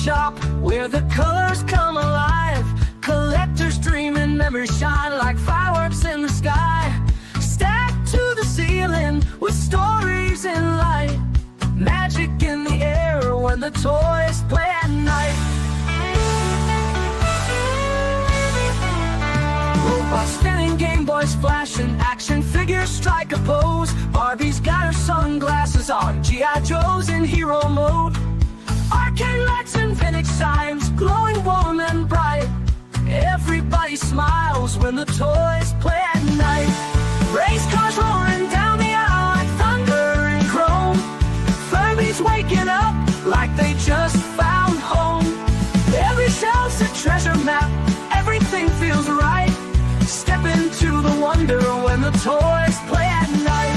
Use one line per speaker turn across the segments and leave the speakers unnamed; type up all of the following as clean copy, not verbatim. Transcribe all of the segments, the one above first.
shop where the colors come alive. Collectors dream and memories shine like fireworks in the sky. Stacked to the ceiling with stories in light. Magic in the air when the toys play at night. Robots spinning, Game Boys flashing, action figures strike a pose. Barbie's got her sunglasses on, G.I. Joe's in hero mode. Arcade lights and vintage signs, glowing warm and bright. Everybody smiles when the toys play at night. Race cars roaring down the aisle like thunder and chrome. Furby's waking up like they just found home. Every shelf's a treasure map, everything feels right. Step into the wonder when the toys play at night.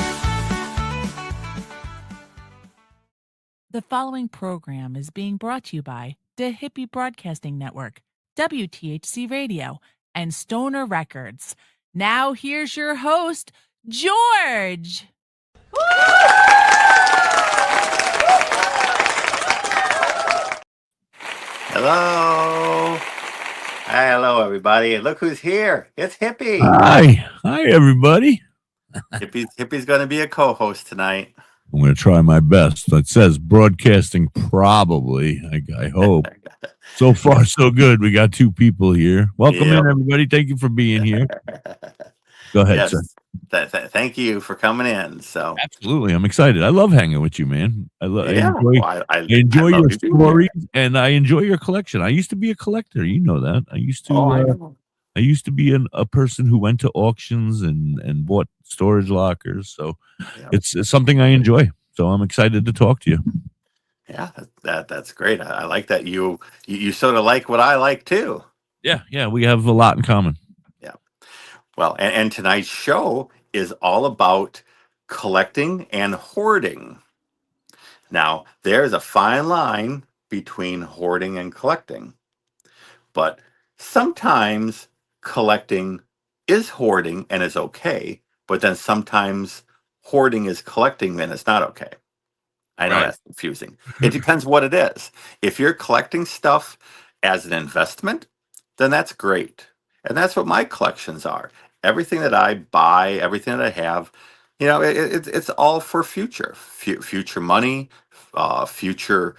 The following program is being brought to you by the Hippie Broadcasting Network, WTHC Radio, and Stoner Records. Now here's your host, George.
Hello. Hi, hello, everybody. Look who's here. It's Hippie.
Hi, everybody.
Hippie's going to be a co-host tonight.
I'm going to try my best. It says broadcasting probably. I hope. So far, so good. We got 2 people here. Welcome in, everybody. Thank you for being here. Go ahead, sir.
Thank you for coming in. So
absolutely, I'm excited. I love hanging with you, man. I enjoy your stories, and I enjoy your collection. I used to be a collector. You know that. I used to be a person who went to auctions and bought storage lockers. So it's something I enjoy. So I'm excited to talk to you.
Yeah, that's great. I like that you sort of like what I like too.
Yeah, we have a lot in common.
Yeah. Well, and tonight's show is all about collecting and hoarding. Now, there's a fine line between hoarding and collecting, but sometimes collecting is hoarding and is okay, but then sometimes hoarding is collecting and it's not okay. I know that's confusing. It depends what it is. If you're collecting stuff as an investment, then that's great. And that's what my collections are. Everything that I buy, everything that I have, it's all for future money, future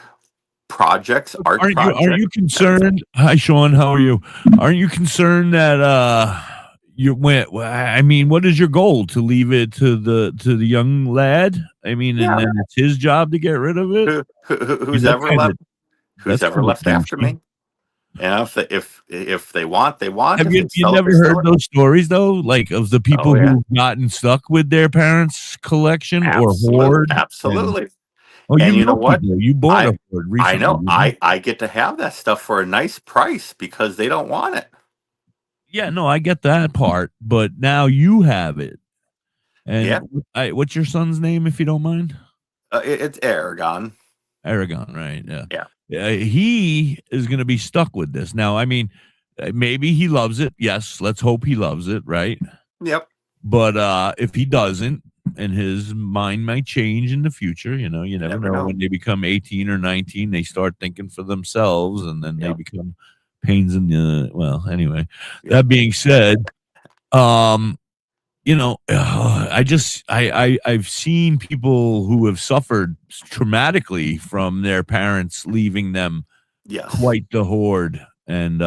projects, art projects.
Are you concerned? Hi, Sean. How are you? Aren't you concerned that you went? I mean, what is your goal? To leave it to the young lad? I mean, and then it's his job to get rid of it.
Who's ever left after me? Yeah, if they want, they want.
Have you never heard those stories though, like of the people who've gotten stuck with their parents' collection or hoard?
Absolutely.
And you know what? You bought a hoard recently.
I know. I get to have that stuff for a nice price because they don't want it.
Yeah, no, I get that part, but now you have it. And what's your son's name, if you don't mind?
It's Aragon.
Aragon, right?
Yeah.
He is going to be stuck with this. Now, I mean, maybe he loves it. Yes, let's hope he loves it, right?
Yep.
But if he doesn't, and his mind might change in the future, you never know. When they become 18 or 19, they start thinking for themselves, and then they become pains in the, well, anyway. That being said, I've seen people who have suffered traumatically from their parents leaving them quite the hoard. And,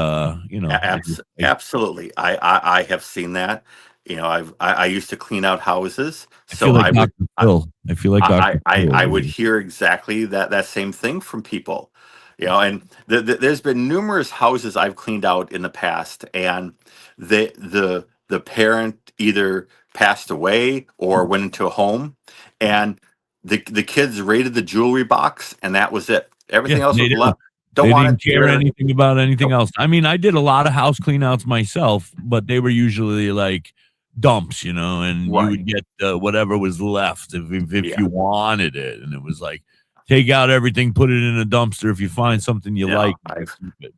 absolutely. I have seen that. I used to clean out houses.
I feel like
I would hear exactly that same thing from people, and there's been numerous houses I've cleaned out in the past, and the parent either passed away or went into a home, and the kids raided the jewelry box, and that was it. Everything else was left.
They didn't care anything about anything else. I mean, I did a lot of house cleanouts myself, but they were usually like dumps, and you would get whatever was left if you wanted it, and it was like, take out everything, put it in a dumpster. If you find something you like,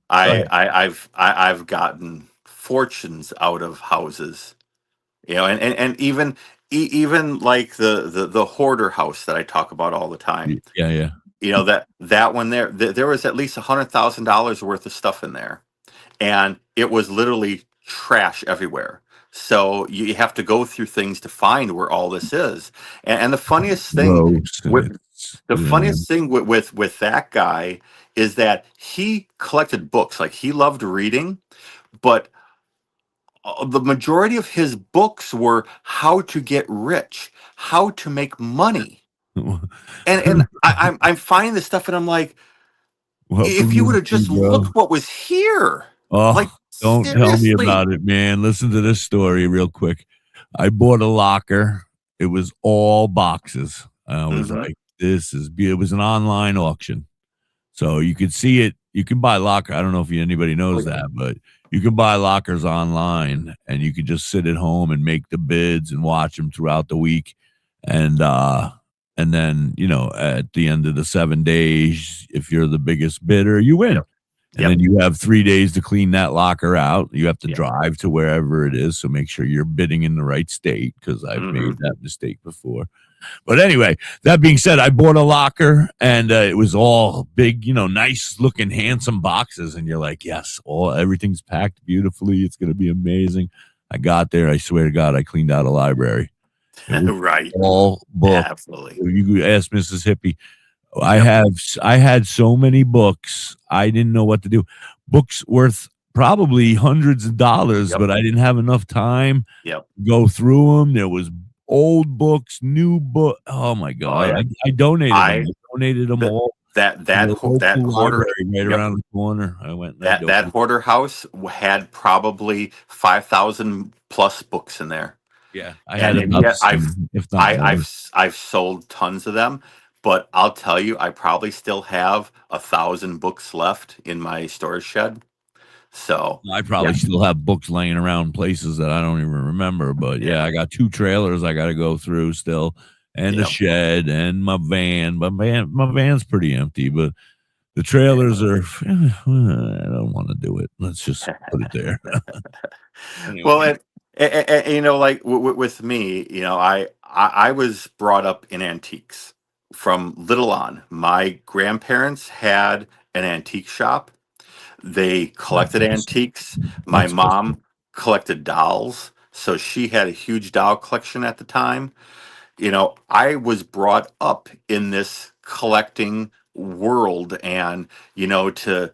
I've gotten fortunes out of houses, and even like the hoarder house that I talk about all the time.
Yeah.
that one there was at least $100,000 worth of stuff in there, and it was literally trash everywhere. So you have to go through things to find where all this is. And the funniest thing
Gross.
with funniest thing with that guy is that he collected books. Like, he loved reading, but the majority of his books were how to get rich, how to make money. And I'm finding this stuff, and I'm like, if you would have just looked what was here.
Oh,
like,
don't tell me
seriously.
about it, man. Listen to this story real quick. I bought a locker. It was all boxes. I was like, this is beautiful. It was an online auction. So you could see it. You can buy locker. I don't know if anybody knows that, but you can buy lockers online, and you could just sit at home and make the bids and watch them throughout the week. And then, at the end of the 7 days, if you're the biggest bidder, you win. And then you have 3 days to clean that locker out. You have to drive to wherever it is. So make sure you're bidding in the right state, because I've made that mistake before. But anyway, that being said, I bought a locker, and it was all big, nice looking, handsome boxes. And you're like, yes, everything's packed beautifully. It's going to be amazing. I got there. I swear to God, I cleaned out a library.
Right.
All books.
Absolutely.
You ask Mrs. Hippie. I had so many books. I didn't know what to do. Books worth probably hundreds of dollars, but I didn't have enough time to go through them. There was old books, new book. Oh my God. I donated them. I donated them all.
That hoarder
right around the corner. I went.
That hoarder house had probably 5,000 plus books in there.
Yeah,
I've sold tons of them, but I'll tell you, I probably still have 1,000 books left in my storage shed. So
I probably still have books laying around places that I don't even remember. But I got 2 trailers I got to go through still, and the shed, and my van. But my van's pretty empty. But the trailers are. I don't want to do it. Let's just put it there.
Anyway. Well, and like with me, I was brought up in antiques from little on. My grandparents had an antique shop. They collected antiques. My mom collected dolls, so she had a huge doll collection at the time. I was brought up in this collecting world, and to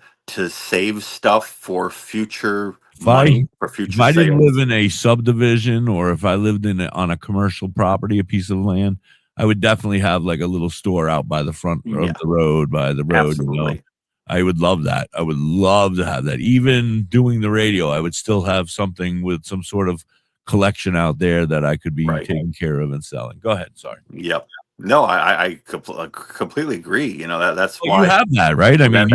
save stuff for future money, for future
sales. If I didn't live in a subdivision, or if I lived on a commercial property, a piece of land, I would definitely have like a little store out by the front of the road, by the road.
Absolutely.
I would love that. I would love to have that. Even doing the radio, I would still have something with some sort of collection out there that I could be taking care of and selling. Go ahead. Sorry.
Yep. No, I completely agree. That's why
you have that, right? I mean,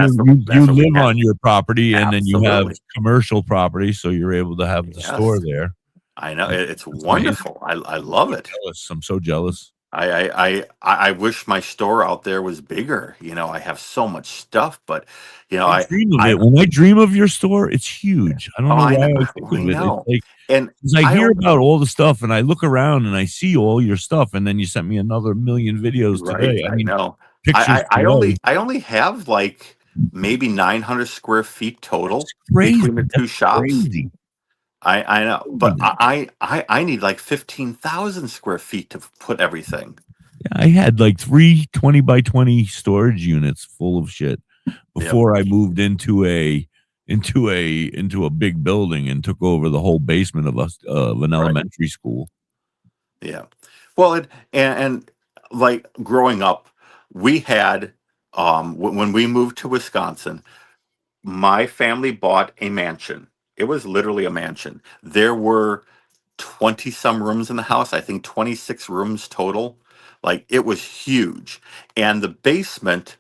you live on your property, and then you have commercial property, so you're able to have the store there.
I know, it's wonderful. I love it.
I'm so jealous.
I wish my store out there was bigger. I have so much stuff, but
I dream of it. When I dream of your store, it's huge. I don't know why I think of it. It's like, and I hear about all the stuff, and I look around and I see all your stuff, and then you sent me another million videos today.
I know. I only have like maybe 900 square feet total between the 2 shops.
Crazy.
I know, but I need like 15,000 square feet to put everything.
Yeah, I had like 3 20 by 20 storage units full of shit before I moved into a big building and took over the whole basement of an elementary school.
Yeah, well, and like growing up, we had when we moved to Wisconsin, my family bought a mansion. It was literally a mansion. There were 20 some rooms in the house. I think 26 rooms total. Like, it was huge. And the basement,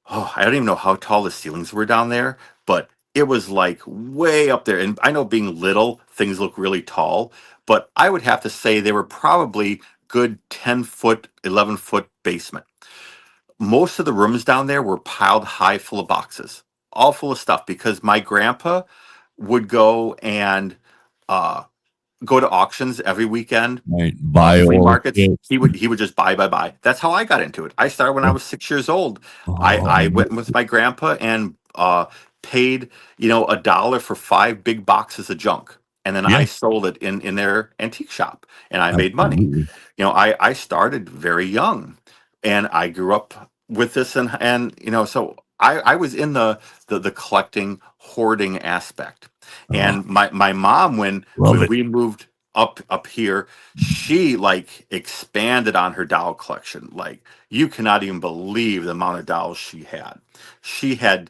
I don't even know how tall the ceilings were down there, but it was like way up there. And I know, being little, things look really tall, but I would have to say they were probably good 10-foot, 11-foot basement. Most of the rooms down there were piled high full of boxes, all full of stuff, because my grandpa would go and go to auctions every weekend,
right? Buy
flea
all
markets.
it.
He would just buy. That's how I got into it. I started when I was 6 years old. I
Oh,
went with my grandpa and paid $1 for 5 big boxes of junk, and then
yeah,
I sold it in their antique shop, and I made money.
absolutely.
I started very young, and I grew up with this, and so I was in the collecting, hoarding aspect.
Oh,
And my mom, when
love it.
we moved up here, she like expanded on her doll collection. Like, you cannot even believe the amount of dolls she had. She had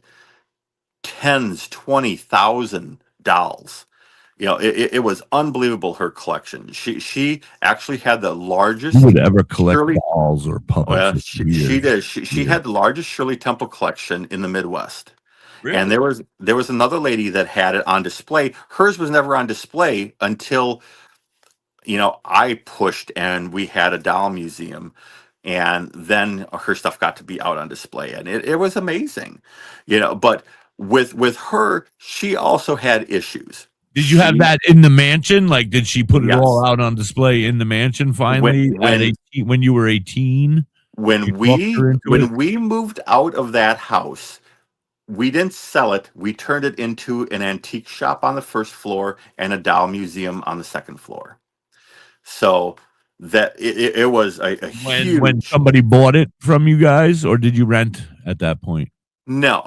tens, 20,000 dolls. It was unbelievable, her collection. She actually had the
Who
largest
would ever collect
Shirley.
dolls or puppets?
Well,
It's
she
weird.
did. She
Weird.
had the largest Shirley Temple collection in the Midwest. And
Really?
there was another lady that had it on display. Hers was never on display until I pushed and we had a doll museum, and then her stuff got to be out on display, and it was amazing. But with her, she also had issues.
Did you have
She
that in the mansion? Like, did she put it all
Yes.
out on display in the mansion
when
finally at
when
18 when you were 18? You
when
talked
we
her into it?
when we moved out of that house, we didn't sell it. We turned it into an antique shop on the first floor and a doll museum on the second floor. So that it was a
When
huge.
somebody bought it from you guys, or did you rent at that point?
No,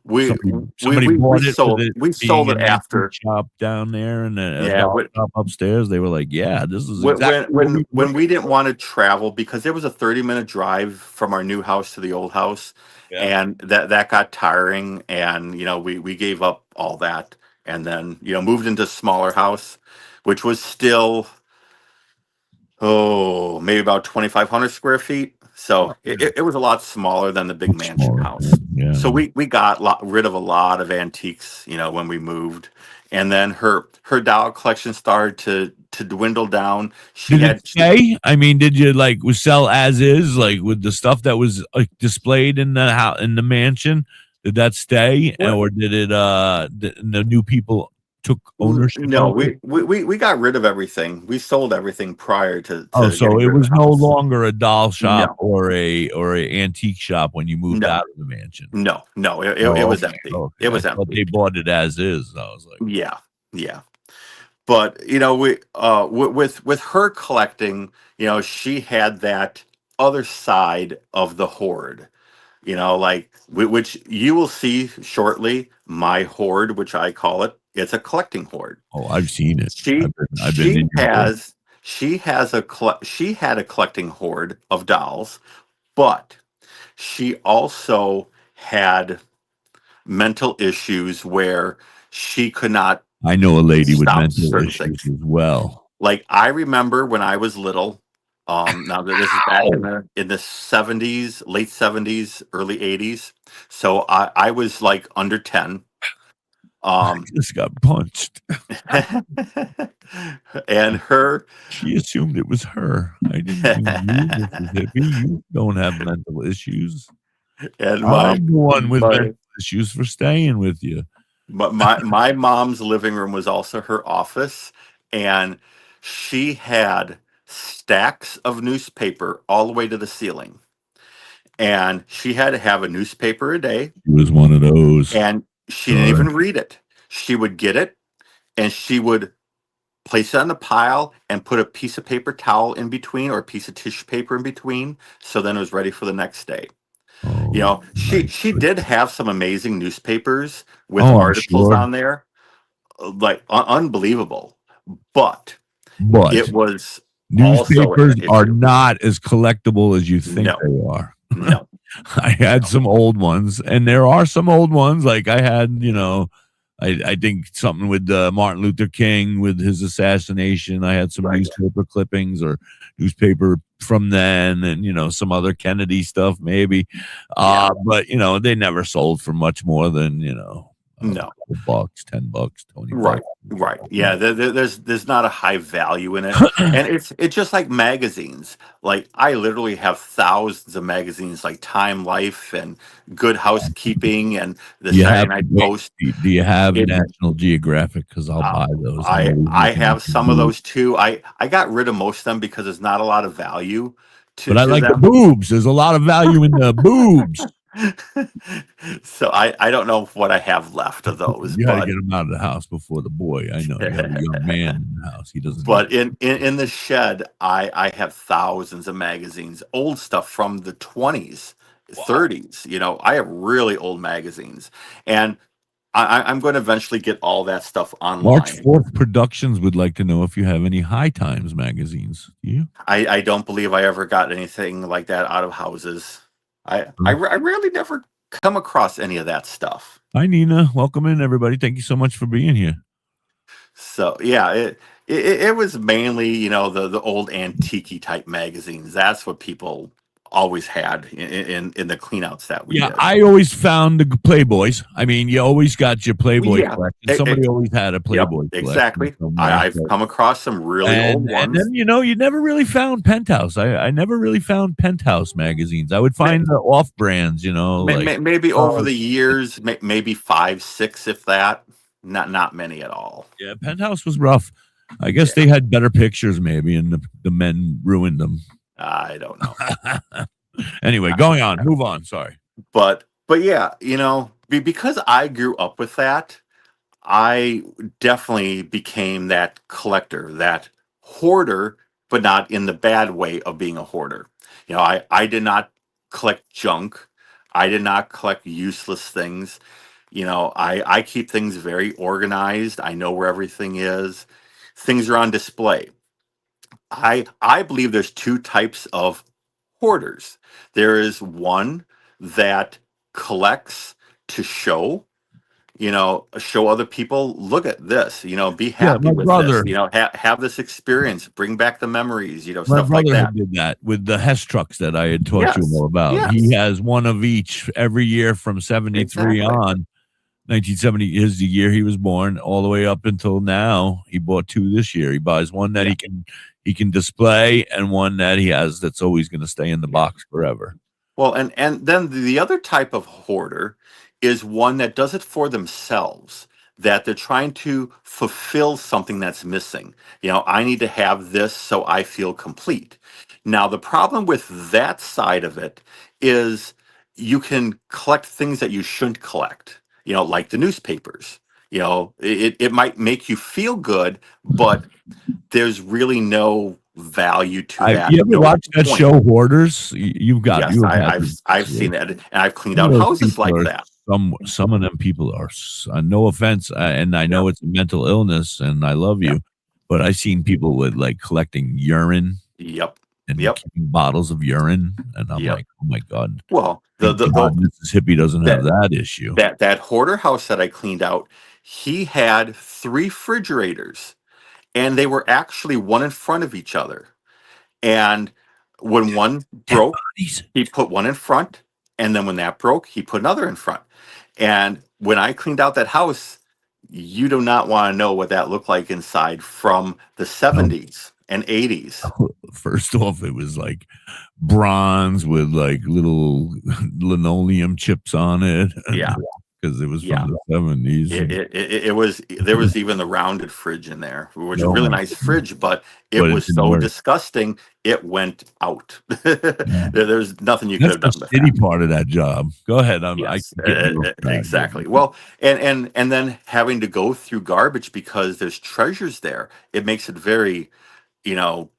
we we
Somebody
we we
bought it with
sold
it
we
being
sold it
an antique
after.
shop down there and a
Yeah,
doll shop upstairs. They were like, "Yeah, this is
when
exactly
when
what
when
we were
when
looking
we didn't
for."
want to travel, because there was a 30-minute drive from our new house to the old house,
Yeah.
and that got tiring, and we gave up all that, and then moved into a smaller house, which was still, maybe about 2,500 square feet. So
Oh, yeah.
it was a lot smaller than the big
Much
mansion
smaller.
house.
Yeah.
So we got rid of a lot of antiques, when we moved. And then her doll collection started to dwindle down. She
Did it
had
stay? I mean, did you like sell as is, like with the stuff that was displayed in the house in the mansion? Did that stay,
what?
or did it? The new people took ownership
No,
of it.
we got rid of everything. We sold everything prior to
Oh, so
getting
it
rid of
was
the
no
house.
longer a doll shop
No,
or a antique shop when you moved
no,
out of the mansion.
no. It
Oh,
was
okay,
empty.
okay.
It
I
was
thought
empty.
they bought it as is. I was like,
Yeah, yeah. But we with her collecting, she had that other side of the hoard, like which you will see shortly. My hoard, which I call it, it's a collecting hoard.
oh, I've seen it.
she
I've been
she
in your hoard.
has she had a collecting hoard of dolls, but she also had mental issues where she could not
I know a lady with
stop
mental
certain
issues
things.
as well.
Like, I remember when I was little. Now that this is back in
Ow!
the 70s, late 70s, early 80s. So I was like under 10.
I
Um,
just got punched.
and her
She assumed it was her. I didn't mean you, Mrs. Hippie. You don't have mental issues.
and
I'm the one with mental
my
issues for staying with you.
my mom's living room was also her office, and she had stacks of newspaper all the way to the ceiling, and she had to have a newspaper a day,
She was one of those.
and she didn't
Sorry.
even read it. She would get it, and she would place it on the pile and put a piece of paper towel in between, or a piece of tissue paper in between, so then it was ready for the next day.
Oh, my
She
goodness.
did have some amazing newspapers with
Oh, I'm
articles
sure.
on there, like unbelievable. But
But
it was also
newspapers
an
are
issue.
not as collectible as you think
No,
they are.
no,
I had
no.
some old ones, and there are some old ones. Like I had, I think something with Martin Luther King with his assassination. I had some
Right.
newspaper clippings or newspaper from then, and some other Kennedy stuff maybe.
Yeah.
But they never sold for much more than
No.
$10, $20.
Right. Yeah. There's not a high value in it, and it's just like magazines. Like I literally have thousands of magazines, like Time Life and Good Housekeeping and the Saturday Night Post.
Do you have National Geographic? Because I'll buy those.
I have some of those too. I got rid of most of them because there's not a lot of value to.
But I like
them.
the boobs. There's a lot of value in the boobs.
So I don't know what I have left of those.
You got to get him out of the house before the boy. I know you have a young man in the house. He doesn't.
But in the shed, I have thousands of magazines, old stuff from the 20s, 30s. You know, I have really old magazines, and I'm going to eventually get all that stuff online.
March 4th Productions would like to know if you have any High Times magazines. Do you?
I don't believe I ever got anything like that out of houses. I really never come across any of that stuff.
Hi, Nina. Welcome in, everybody. Thank you so much for being here.
So, yeah, it was mainly, you know, the old antique type magazines. That's what people always had in the cleanouts that we did.
I always found the Playboys. I mean, you always got your Playboy collection. Somebody always had a Playboy collection.
Exactly. I've come across some really old ones.
And then, you know, you never really found Penthouse. I never really found Penthouse magazines. I would find the off brands, you know.
Maybe over the years, maybe 5, 6, if that. Not many at all.
Yeah, Penthouse was rough. I guess they had better pictures, maybe, and the men ruined them.
I don't know.
Anyway, going on. Move on. Sorry.
But yeah, you know, because I grew up with that, I definitely became that collector, that hoarder, but not in the bad way of being a hoarder. You know, I did not collect junk. I did not collect useless things. You know, I keep things very organized. I know where everything is. Things are on display. I believe there's two types of hoarders. There is one that collects to show, you know, show other people, look at this, you know, be happy with this, you know, have this experience, bring back the memories, you know, stuff like that. My brother
did that with the Hess trucks that I had taught you more about. Yes. He has one of each every year from 73 on. 1970 is the year he was born, all the way up until now. He bought 2 this year. He buys one that he can display and one that he has that's always going to stay in the box forever.
Well, and then the other type of hoarder is one that does it for themselves, that they're trying to fulfill something that's missing. You know, I need to have this so I feel complete. Now, the problem with that side of it is you can collect things that you shouldn't collect. You know, like the newspapers. You know, it might make you feel good, but there's really no value to that.
You ever watched that show Hoarders? You've got.
Yes, I've seen that, and I've cleaned out houses like that.
Some of them people are. No offense, and I know it's a mental illness, and I love you, but I've seen people with like collecting urine.
Yep.
And keeping bottles of urine, and I'm like, oh my god.
Well,
Mrs. Hippie doesn't have that issue.
That hoarder house that I cleaned out, he had 3 refrigerators, and they were actually one in front of each other. And when one broke, he put one in front, and then when that broke, he put another in front. And when I cleaned out that house, you do not want to know what that looked like inside from the 70s. And 80s.
First off, it was like bronze with like little linoleum chips on it.
Yeah,
because it was from the 70s.
It was. There was even the rounded fridge in there, which was a really nice fridge, but it was so disgusting. It went out. There's nothing you could have done.
That's the shitty part of that job. Go ahead.
Exactly. Well, and then having to go through garbage because there's treasures there. It makes it very, you know,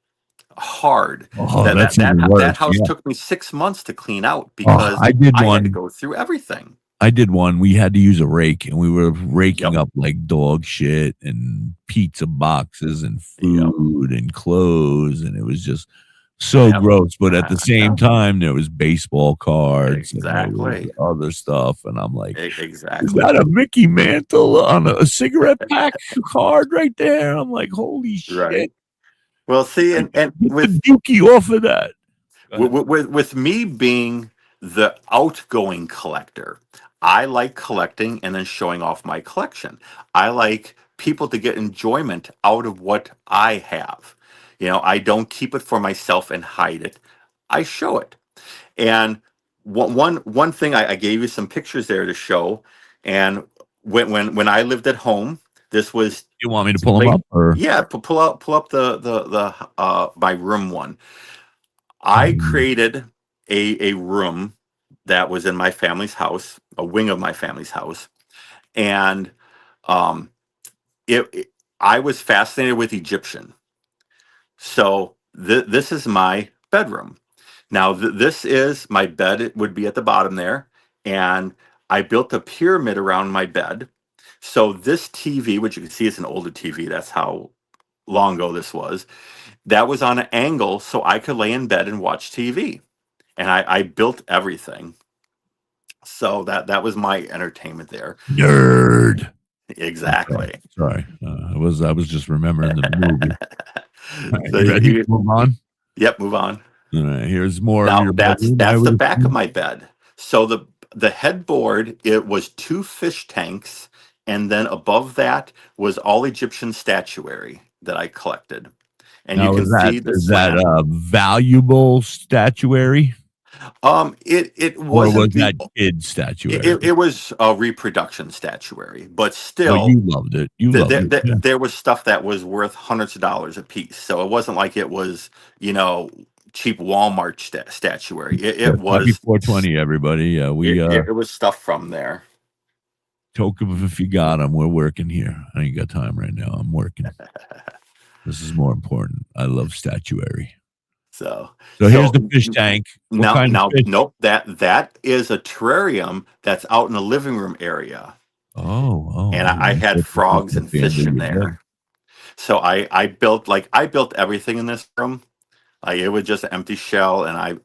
hard. That house took me 6 months to clean out because I had to go through everything.
I did one. We had to use a rake, and we were raking up like dog shit and pizza boxes and food and clothes, and it was just so gross. But at the same time, there was baseball cards, and other stuff, and I'm like, is that a Mickey Mantle on a cigarette pack card right there? I'm like, holy shit.
Well, see, and with
the dookie off of that,
with me being the outgoing collector, I like collecting and then showing off my collection. I like people to get enjoyment out of what I have. I don't keep it for myself and hide it. I show it. And one thing, I gave you some pictures there to show. And when I lived at home, this was
You want me to pull them up, or
yeah, pull up the my room one. I created a room that was in my family's house, a wing of my family's house, and um, I was fascinated with Egyptian. So this is my bedroom. Now this is my bed. It would be at the bottom there, and I built a pyramid around my bed. So this TV, which you can see is an older TV, that's how long ago this was. That was on an angle so I could lay in bed and watch TV. And I built everything. So that was my entertainment there.
Nerd.
Exactly.
Okay. Sorry, I was just remembering the movie.
So
you ready to move on?
Yep, move on.
All right, here's more
now,
of your bedroom.
That's the back of my bed. So the headboard, it was 2 fish tanks, and then above that was all Egyptian statuary that I collected. And
now,
you can see the
is that valuable statuary?
It wasn't,
or was that kid statuary?
It was a reproduction statuary, but still,
you loved it. Yeah.
There was stuff that was worth hundreds of dollars a piece, so it wasn't like it was cheap Walmart statuary. It was
420. Everybody,
it was stuff from there.
Toke them if you got them. We're working here. I ain't got time right now. I'm working. This is more important. I love statuary.
So
here's the fish tank.
Nope. That is a terrarium that's out in the living room area.
Oh.
And I had frogs and fish in there. So I built everything in this room. Like, it was just an empty shell, and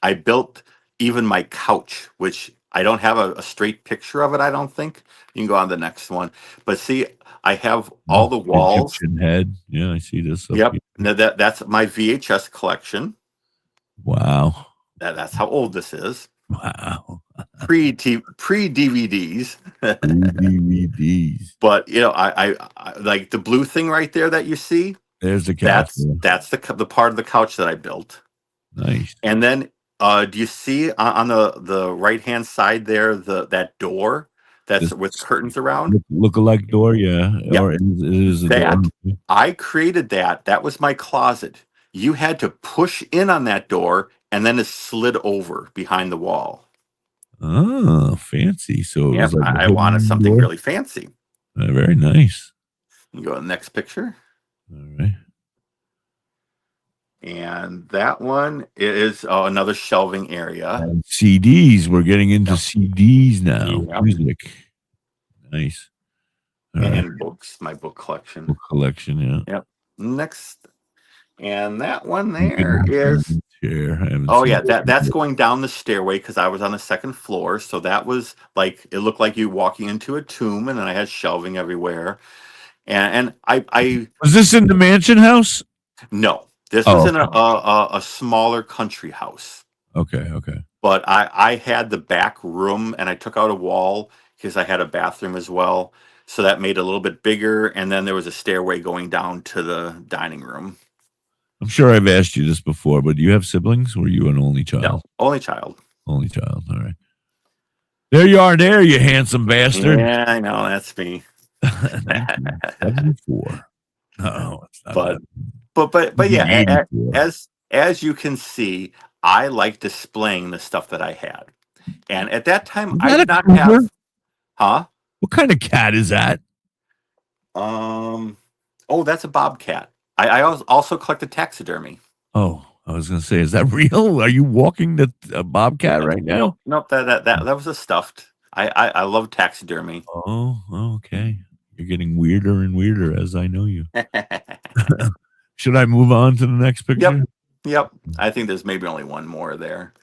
I built even my couch, which I don't have a straight picture of it. I don't think. You can go on the next one, but see, I have all the walls.
Egyptian head. Yeah, I see this.
Yep. Now that's my VHS collection.
Wow.
That's how old this is.
Wow.
Pre DVDs.
DVDs.
But I like the blue thing right there that you see.
There's the couch.
That's the part of the couch that I built.
Nice.
And then do you see on the right hand side there that door that's with curtains around?
Look-alike door, yeah.
Yep.
Or is a door.
I created that. That was my closet. You had to push in on that door, and then it slid over behind the wall.
Oh, fancy. So it was like
I wanted something really fancy.
Very nice.
You go to the next picture.
All right.
And that one is another shelving area.
And CDs. We're getting into CDs now.
Yep.
Music. Nice.
And books. My book collection.
Book collection, yeah.
Yep. Next. And that one there is. That's going down the stairway because I was on the second floor. So that was like, it looked like you walking into a tomb, and then I had shelving everywhere. And I
was this in the mansion house?
No. This was in a smaller country house.
Okay.
But I had the back room, and I took out a wall because I had a bathroom as well. So that made it a little bit bigger. And then there was a stairway going down to the dining room.
I'm sure I've asked you this before, but do you have siblings? Were you an only child?
No, only child.
Only child. All right. There you are, you handsome bastard.
Yeah, I know. That's me.
74. No, it's not.
But yeah, as you can see, I like displaying the stuff that I had. And at that time, I did not have. Huh?
What kind of cat is that?
That's a bobcat. I also collected taxidermy.
Oh, I was going to say, is that real? Are you walking the bobcat right now?
Nope, that was a stuffed. I love taxidermy.
Oh, okay. You're getting weirder and weirder as I know you. Should I move on to the next picture?
Yep. I think there's maybe only one more there.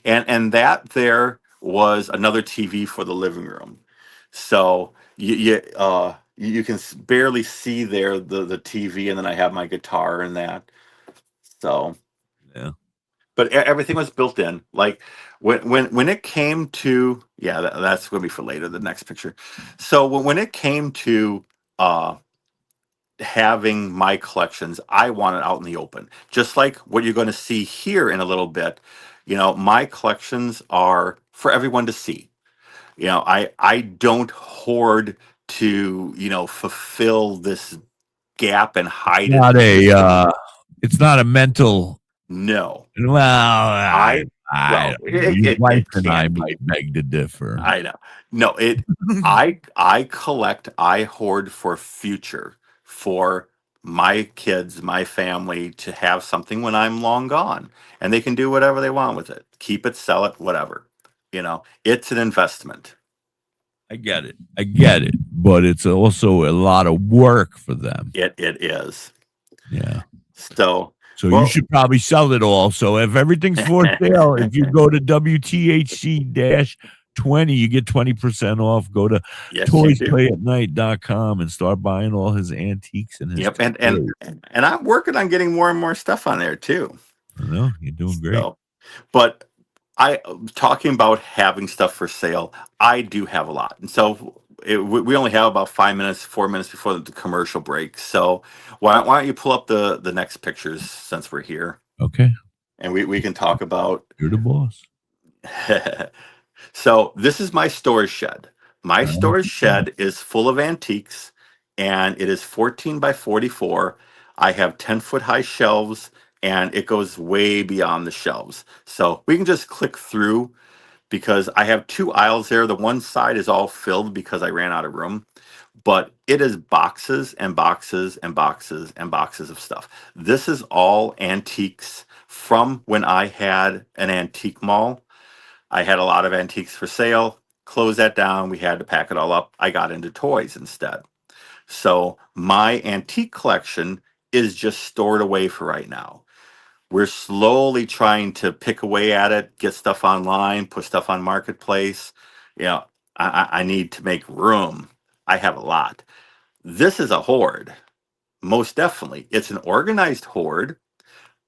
And that there was another TV for the living room. So you can barely see there the TV, and then I have my guitar and that. So
yeah.
but everything was built in. Like when it came to, yeah, that's going to be for later. The next picture. So when it came to having my collections, I want it out in the open, just like what you're going to see here in a little bit. My collections are for everyone to see. I don't hoard to fulfill this gap and hide it.
It's not a mental.
No.
Well, your wife and I
be.
might beg to differ.
I know. No, I collect, I hoard for future, for my kids, my family to have something when I'm long gone, and they can do whatever they want with it. Keep it, sell it, whatever. It's an investment.
I get it, but it's also a lot of work for them.
It is.
Yeah.
So
you should probably sell it all. So if everything's for sale, if you go to WTHC-20, you get 20% off. Go to toysplayatnight.com and start buying all his antiques and his.
Yep, and I'm working on getting more and more stuff on there too.
I know, you're doing great.
But talking about having stuff for sale, I do have a lot, and so we only have about 4 minutes before the commercial break. So why don't you pull up the next pictures since we're here?
Okay.
And we can talk about.
You're the boss.
So this is my storage shed. My storage shed is full of antiques, and it is 14 by 44. I have 10-foot high shelves, and it goes way beyond the shelves. So we can just click through, because I have 2 aisles there. The one side is all filled because I ran out of room, but it is boxes and boxes and boxes and boxes of stuff. This is all antiques from when I had an antique mall. I had a lot of antiques for sale, closed that down. We had to pack it all up. I got into toys instead. So my antique collection is just stored away for right now. We're slowly trying to pick away at it, get stuff online, put stuff on Marketplace. I need to make room. I have a lot. This is a hoard. Most definitely. It's an organized hoard.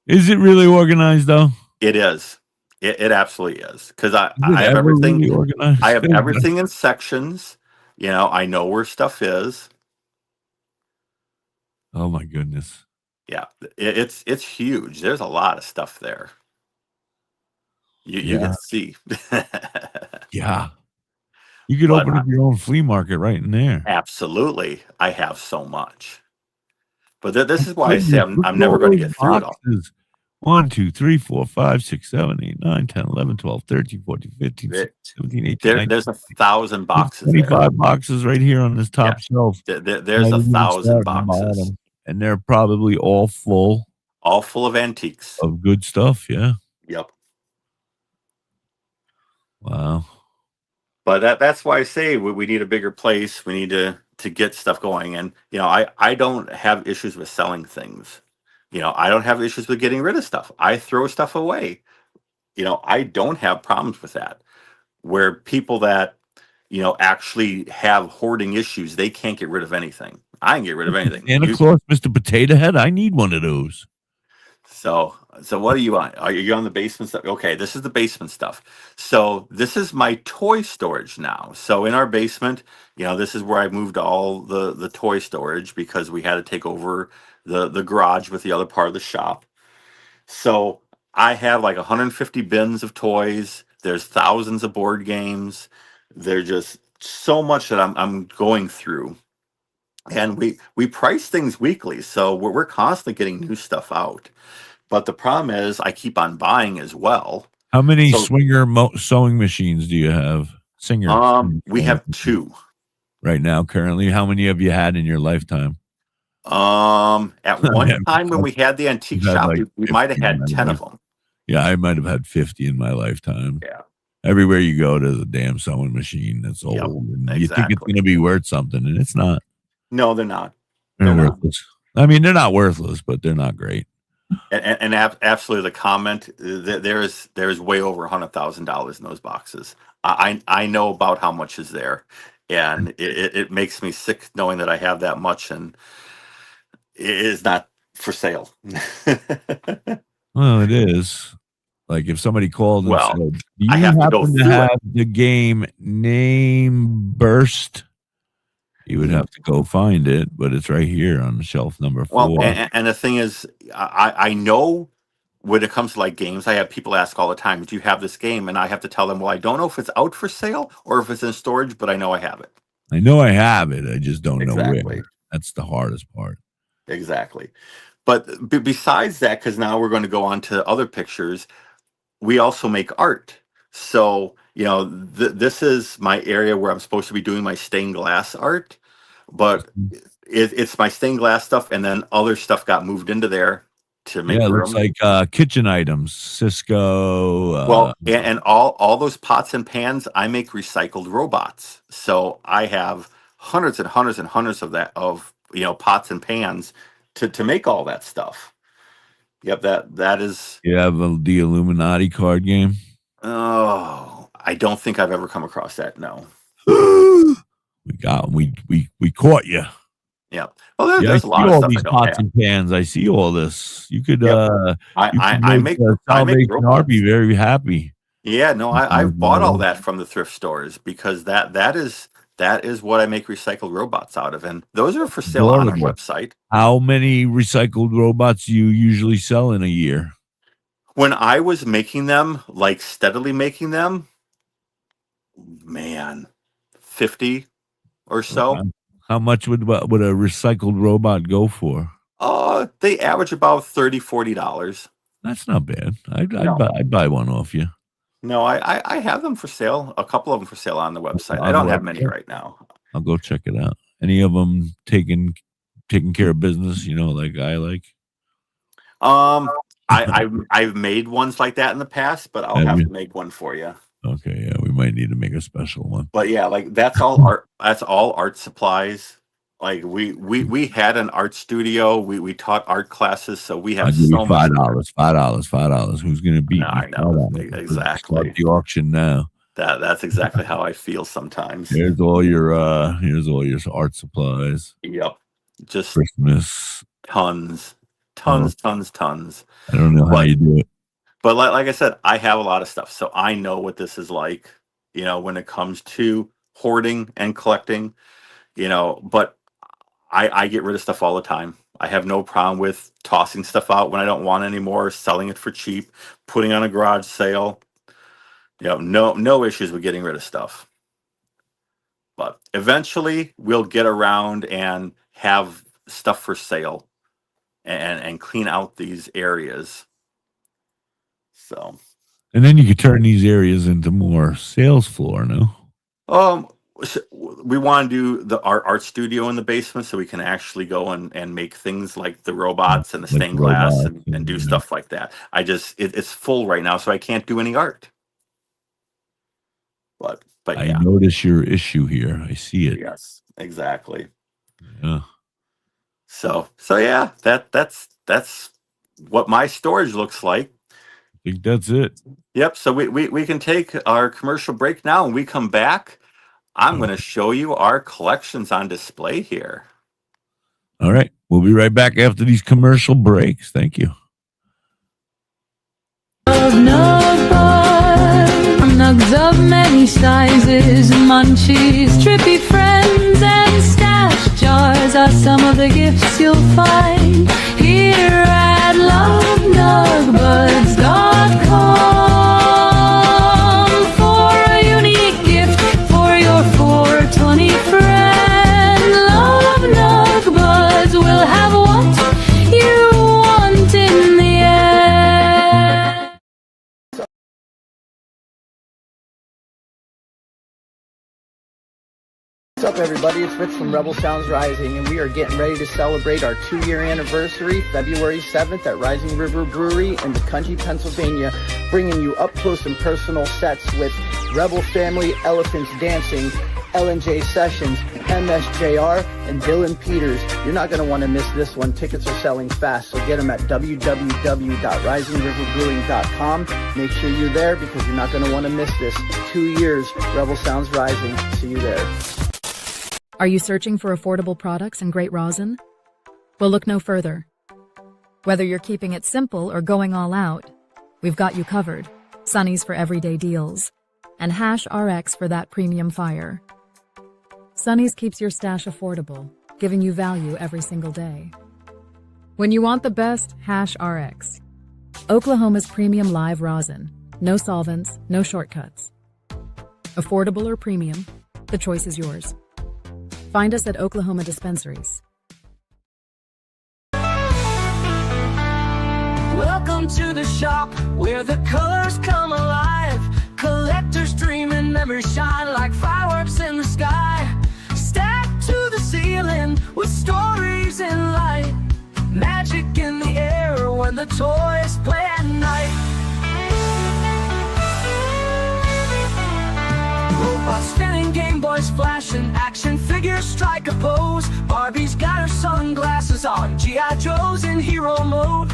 Is it really organized though?
It is. It absolutely is. Because I have everything.
Really organized?
I have everything in sections. I know where stuff is.
Oh my goodness.
Yeah, it's huge. There's a lot of stuff there. You can see.
Yeah. You could open up your own flea market right in there.
Absolutely. I have so much. But this is why I say I'm never going to get through it all.
1, 2, 3, 4, 5, 6, 7, 8, 9, 10, 11, 12, 13, 14, 15, 16, 17, 18, 19.
There's 1,000 boxes.
25 boxes right here on this top shelf.
There's 1,000 boxes.
And they're probably all full.
All full of antiques.
Of good stuff, yeah.
Yep.
Wow.
But that's why I say we need a bigger place. We need to get stuff going. And, I don't have issues with selling things. I don't have issues with getting rid of stuff. I throw stuff away. I don't have problems with that. Where people that, actually have hoarding issues, they can't get rid of anything. I can get rid of anything.
Santa Claus, Mr. Potato Head, I need one of those.
So what are you on? Are you on the basement stuff? Okay, this is the basement stuff. So this is my toy storage now. So in our basement, this is where I moved all the toy storage, because we had to take over the garage with the other part of the shop. So I have like 150 bins of toys. There's thousands of board games. There's just so much that I'm going through. And we price things weekly, so we're constantly getting new stuff out. But the problem is I keep on buying as well.
How many Swinger sewing machines do you have?
We have 2
right now currently. How many have you had in your lifetime?
At one time when we had the antique shop, we might have had 10 of them.
Yeah, I might have had 50 in my lifetime.
Yeah.
Everywhere you go, there's a damn sewing machine that's old. And you think it's going to be worth something, and it's not.
No, they're not.
They're worthless. I mean, they're not worthless, but they're not great.
And absolutely, the comment, there is way over $100,000 in those boxes. I know about how much is there, and it makes me sick knowing that I have that much, and it is not for sale.
Well, it is. Like if somebody called and said, "Do you
I have
happen to have the game Name Burst?" You would have to go find it, but it's right here on shelf number 4.
Well, and the thing is, I know when it comes to like games, I have people ask all the time, "Do you have this game?" And I have to tell them, "Well, I don't know if it's out for sale or if it's in storage, but I know I have it."
I know I have it. I just don't know
Exactly.
where. That's the hardest part.
Exactly. But besides that, because now we're going to go on to other pictures, we also make art. So, this is my area where I'm supposed to be doing my stained glass art, but it's my stained glass stuff, and then other stuff got moved into there to make
Yeah, it
room.
looks like kitchen items, Cisco.
Well, and all those pots and pans, I make recycled robots. So I have hundreds and hundreds and hundreds of pots and pans to make all that stuff. Yep, that is.
You have the Illuminati card game?
Oh, I don't think I've ever come across that. No.
We caught you.
Yeah. Well, there's a lot of stuff. These
pots and pans. I see all this. You could.
I make
Salvation Army very happy.
Yeah. No, I've bought all that from the thrift stores because that is what I make recycled robots out of, and those are for sale on our website.
How many recycled robots do you usually sell in a year?
When I was making them, like steadily making them, man, 50 or so.
How much would a recycled robot go for?
They average about $30-$40.
That's not bad. I'd buy one off you.
No, I have them for sale. A couple of them for sale on the website. I don't have many right now.
I'll go check it out. Any of them taking care of business? Like I like.
I've made ones like that in the past, but I'll have to make one for you.
Okay, yeah, we might need to make a special one.
But yeah, like that's all art. That's all art supplies. Like we had an art studio. We taught art classes, so we have so much.
$5. Who's going to beat me?
I know exactly.
Start the auction now.
That's exactly how I feel sometimes.
Here's all your art supplies.
Yep, just
Christmas.
Tons. I
don't know how you do it.
But like I said, I have a lot of stuff, so I know what this is like, when it comes to hoarding and collecting, but I get rid of stuff all the time. I have no problem with tossing stuff out when I don't want anymore, selling it for cheap, putting on a garage sale. No issues with getting rid of stuff. But eventually we'll get around and have stuff for sale and clean out these areas. So,
and then you could turn these areas into more sales floor, no?
We want to do our art studio in the basement so we can actually go and make things like the robots and the stained glass and do stuff like that. It's full right now, so I can't do any art. But yeah.
I notice your issue here. I see it.
Yes, exactly.
Yeah.
So yeah, that's what my storage looks like.
I think that's it.
Yep. So we can take our commercial break now, and we come back. I'm going to show you our collections on display here.
All right. We'll be right back after these commercial breaks. Thank you.
Nugs of many sizes, munchies, trippy friends, and stash jars are some of the gifts you'll find here at LoveNugBuds.com for a unique gift for your 420 friend. Love Nug Buds will have what you want in the end.
What's up, everybody? It's Rich from Rebel Sounds Rising, and we are getting ready to celebrate our 2-year anniversary, February 7th at Rising River Brewery in DeCountry, Pennsylvania, bringing you up close and personal sets with Rebel Family, Elephants Dancing, L&J Sessions, MSJR, and Dylan Peters. You're not going to want to miss this one. Tickets are selling fast, so get them at www.risingriverbrewing.com. Make sure you're there because you're not going to want to miss this. 2 years, Rebel Sounds Rising. See you there.
Are you searching for affordable products and great rosin? Well, look no further. Whether you're keeping it simple or going all out, We've got you covered. Sunnies for everyday deals. And Hash RX for that premium fire. Sunnies keeps your stash affordable, giving you value every single day. When you want the best, Hash RX. Oklahoma's premium live rosin. No solvents, no shortcuts. Affordable or premium, the choice is yours. Find us at Oklahoma dispensaries.
Welcome to the shop where the colors come alive. Collectors dream and never shine like fireworks in the sky. Stacked to the ceiling with stories in light. Magic in the air when the toys play at night. Robots spinning, Game Boys flashing, action figures strike a pose. Barbie's got her sunglasses on, G.I. Joe's in hero mode.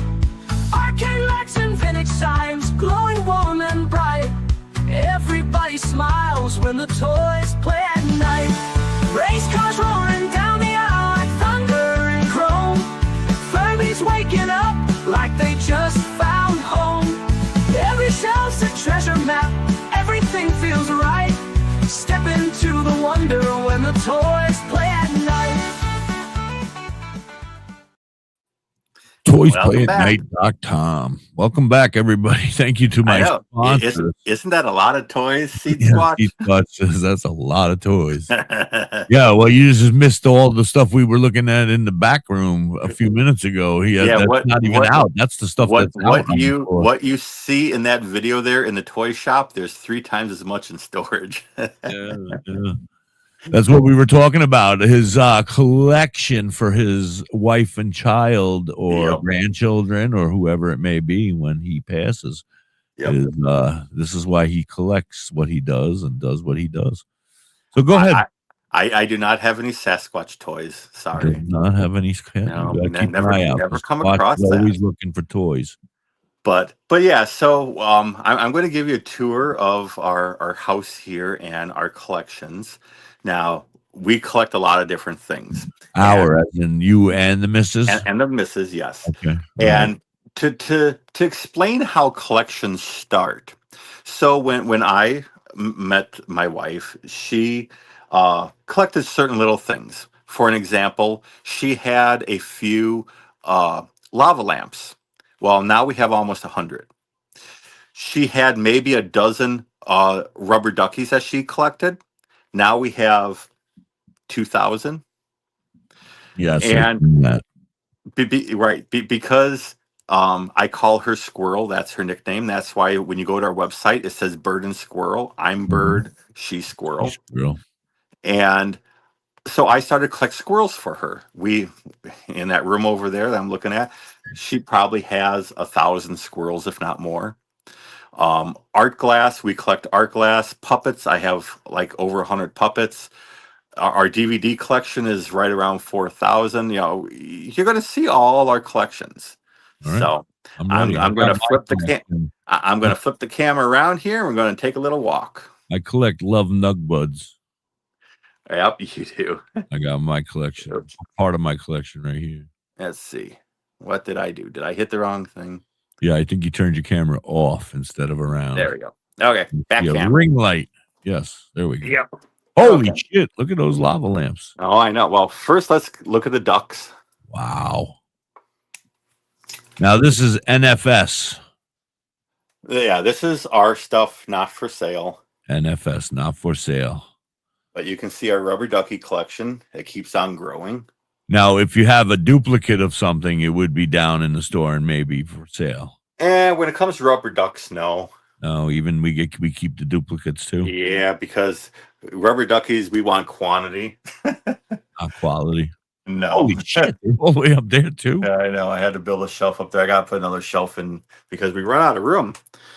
Arcade lights and vintage signs, glowing warm and bright. Everybody smiles when the toys play at night. Race cars roaring down the aisle like thunder and chrome. Furby's waking up like they just found home. Every shelf's a treasure map, everything feels right. Step into the wonder when the toys play at night.
ToysPlayAtNight.com. Welcome back, everybody. Thank you to my sponsors.
Isn't that a lot of toys? Seat Swatch?
Seat Swatches, that's a lot of toys. Yeah, well, you just missed all the stuff we were looking at in the back room a few minutes ago. That's not even out. That's the stuff that's out.
What you see in that video there in the toy shop, there's 3 times as much in storage.
Yeah. That's what we were talking about. His collection for his wife and child or grandchildren or whoever it may be when he passes. This is why he collects what he does and does what he does. So go ahead.
I do not have any Sasquatch toys. Sorry.
Do not have any.
No, never come across that.
Always looking for toys.
But yeah, so I'm going to give you a tour of our house here and our collections. Now, we collect a lot of different things.
As in you and the missus?
And the missus, yes.
Okay.
And to explain how collections start. So when I met my wife, she collected certain little things. For an example, she had a few lava lamps. Well, now we have almost 100. She had maybe a dozen rubber duckies that she collected. Now we have 2,000.
Yes,
and because I call her Squirrel. That's her nickname. That's why when you go to our website, it says Bird and Squirrel. I'm Bird, she's Squirrel. And so I started to collect squirrels for her. We, in that room over there that I'm looking at, she probably has 1,000 squirrels, if not more. Art glass, we collect art glass. Puppets, I have like over 100 puppets. Our DVD collection is right around 4,000. You know, you're going to see all our collections. Right. So I'm going to flip the camera around here. And we're going to take a little walk.
I collect Love Nug Buds.
Yep, you do.
I got my collection. Part of my collection right here.
Let's see. What did I do? Did I hit the wrong thing?
Yeah, I think you turned your camera off instead of around.
There we go. Okay, back camera.
Ring light. Yes, there we go.
Yep.
Holy shit, look at those lava lamps.
Oh, I know. Well, first let's look at the ducks.
Wow. Now this is NFS.
Yeah, this is our stuff, not for sale.
NFS, not for sale.
But you can see our rubber ducky collection. It keeps on growing.
Now, if you have a duplicate of something, it would be down in the store and maybe for sale.
And when it comes to rubber ducks, no.
No, even we keep the duplicates too.
Yeah, because rubber duckies, we want quantity.
Not quality.
No.
Holy shit, they're all the way up there too.
Yeah, I know. I had to build a shelf up there. I got to put another shelf in because we run out of room.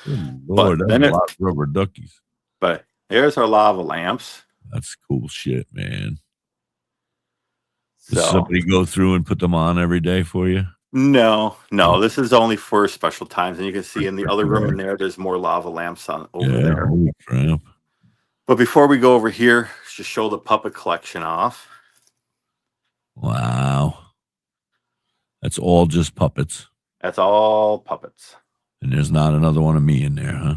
Oh, Lord, that's a lot of rubber duckies.
But here's our lava lamps.
That's cool shit, man. Does somebody go through and put them on every day for you?
No. This is only for special times. And you can see in the other room in there, there's more lava lamps on over there.
Holy crap.
But before we go over here, just show the puppet collection off.
Wow. That's all just puppets.
That's all puppets.
And there's not another one of me in there, huh?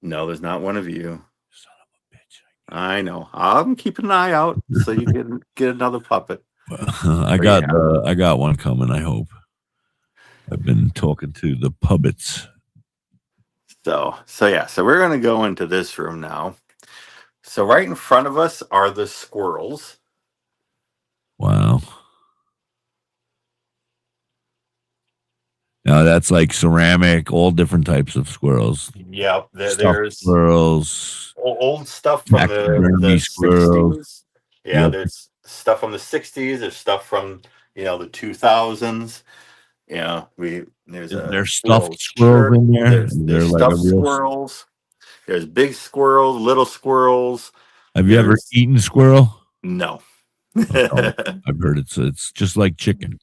No, there's not one of you.
Son of a bitch.
I know. I'm keeping an eye out so you get another puppet.
I got one coming, I hope. I've been talking to the puppets.
So we're going to go into this room now. So right in front of us are the squirrels.
Wow. Now that's like ceramic, all different types of squirrels.
Yep,
there's squirrels,
old stuff from the
squirrels.
60s. Yeah, yep. There's stuff from the 60s. There's stuff from the 2000s. Yeah, there's
stuffed squirrels in there.
There's stuffed squirrels. There's big squirrels, little squirrels.
Have you ever eaten squirrel?
No.
I've heard it's just like chicken.